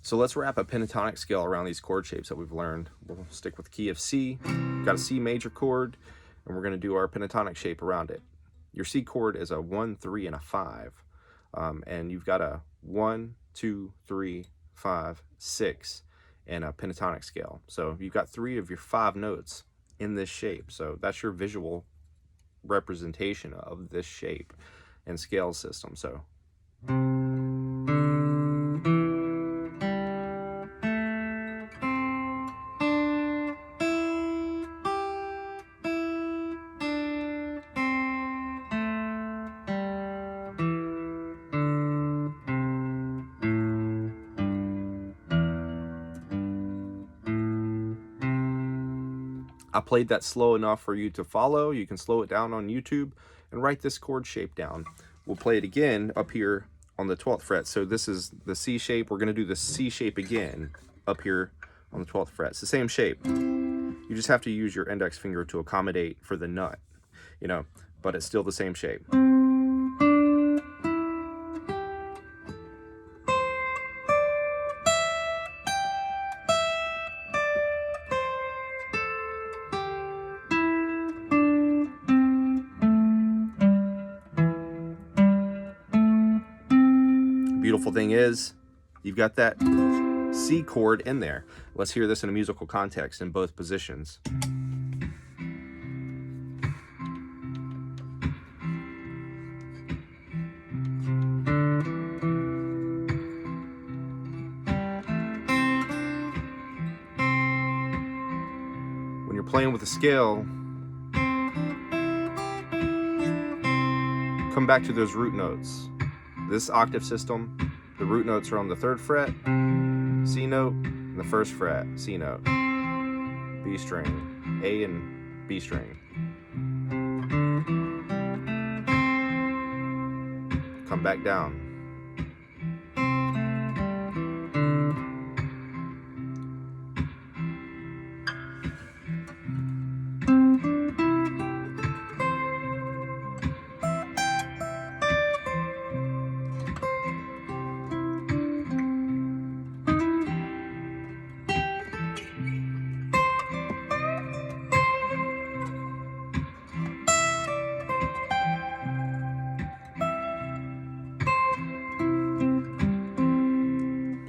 So let's wrap a pentatonic scale around these chord shapes that we've learned. We'll stick with the key of C, got a C major chord, and we're going to do our pentatonic shape around it. Your C chord is a 1, 3, and a 5. And you've got a 1, 2, 3, 5, 6, and a pentatonic scale. So you've got 3 of your 5 notes in this shape. So that's your visual representation of this shape and scale system. So I played that slow enough for you to follow. You can slow it down on YouTube and write this chord shape down. We'll play it again up here on the 12th fret. So this is the C shape. We're going to do the C shape again up here on the 12th fret. It's the same shape. You just have to use your index finger to accommodate for the nut, you know, but it's still the same shape. Beautiful thing is, you've got that C chord in there. Let's hear this in a musical context in both positions. When you're playing with a scale, come back to those root notes. This octave system, the root notes are on the 3rd fret, C note, and the 1st fret, C note, B string, A and B string. Come back down.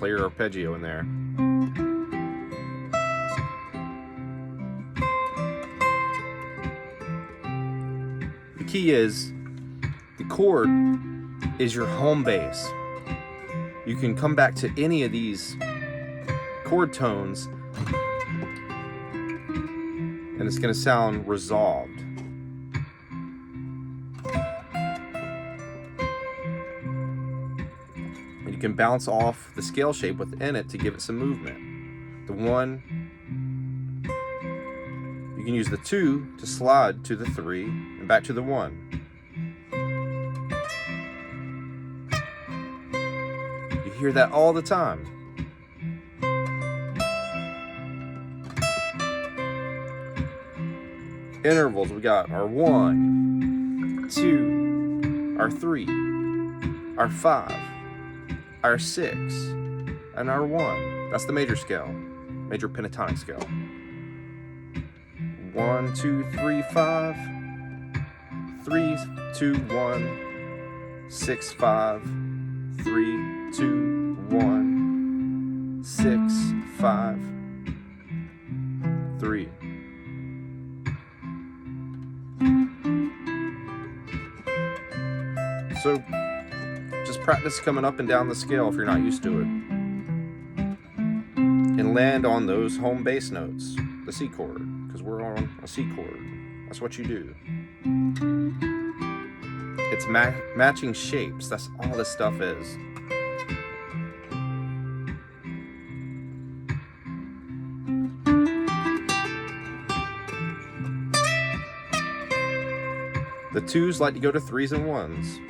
Play your arpeggio in there. The key is, the chord is your home base. You can come back to any of these chord tones and it's going to sound resolved. You can bounce off the scale shape within it to give it some movement. The 1, you can use the 2 to slide to the 3 and back to the 1. You hear that all the time. Intervals, we got our 1, 2, our 3, our 5, our 6, and our 1. That's the major scale, major pentatonic scale. 1, 2, 3, 5, 3, 2, 1, 6, 5, 3, 2, 1, 6, 5, 3. So just practice coming up and down the scale if you're not used to it. And land on those home bass notes, the C chord, because we're on a C chord. That's what you do. It's matching shapes. That's all this stuff is. The 2s like to go to 3s and 1s.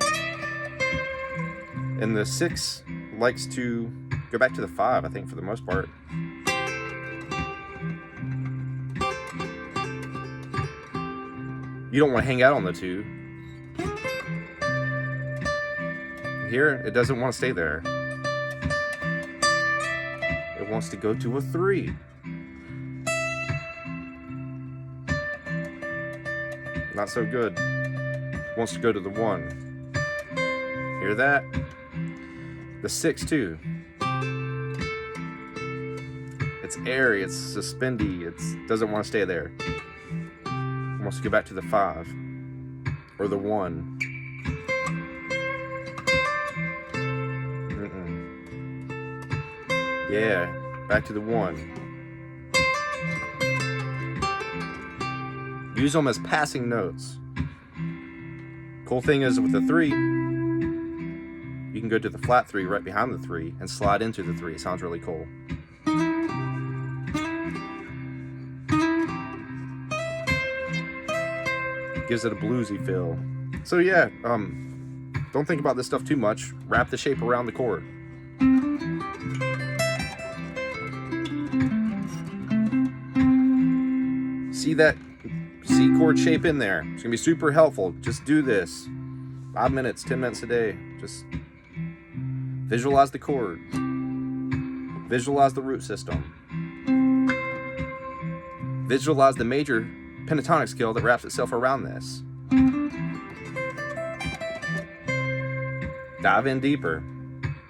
And the 6 likes to go back to the 5, I think, for the most part. You don't want to hang out on the 2. Here, it doesn't want to stay there. It wants to go to a 3. Not so good. It wants to go to the 1. Hear that? The 6 too. It's airy, it's suspendy, it doesn't want to stay there. It wants to go back to the 5 or the 1. Yeah, back to the 1. Use them as passing notes. Cool thing is with the 3, you can go to the flat 3 right behind the 3 and slide into the 3. It sounds really cool. Gives it a bluesy feel. So yeah, don't think about this stuff too much. Wrap the shape around the chord. See that C chord shape in there. It's gonna be super helpful. Just do this 5 minutes, 10 minutes a day. Just visualize the chord, visualize the root system, visualize the major pentatonic scale that wraps itself around this. Dive in deeper.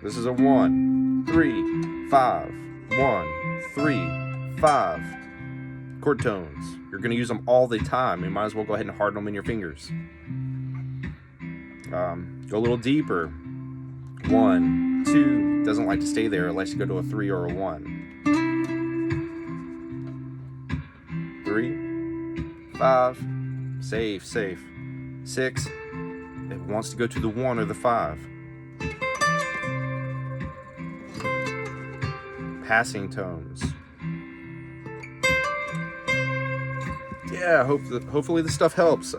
This is a 1, 3, 5, 1, 3, 5. Chord tones. You're going to use them all the time. You might as well go ahead and harden them in your fingers. Go a little deeper. 1, 2. Doesn't like to stay there. It likes to go to a 3 or a 1. 3, 5. Safe, safe. 6. It wants to go to the 1 or the 5. Passing tones. Yeah, hopefully this stuff helps.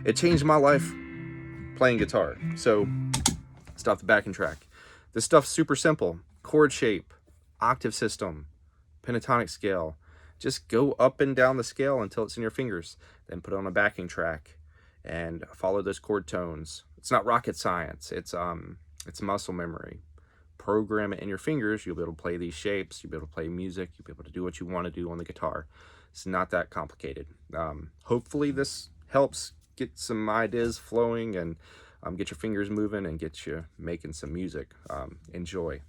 It changed my life playing guitar. So, stop the backing track. This stuff's super simple. Chord shape, octave system, pentatonic scale. Just go up and down the scale until it's in your fingers. Then put on a backing track and follow those chord tones. It's not rocket science. It's muscle memory. Program it in your fingers. You'll be able to play these shapes. You'll be able to play music. You'll be able to do what you want to do on the guitar. It's not that complicated. Hopefully this helps get some ideas flowing and get your fingers moving and get you making some music. Enjoy.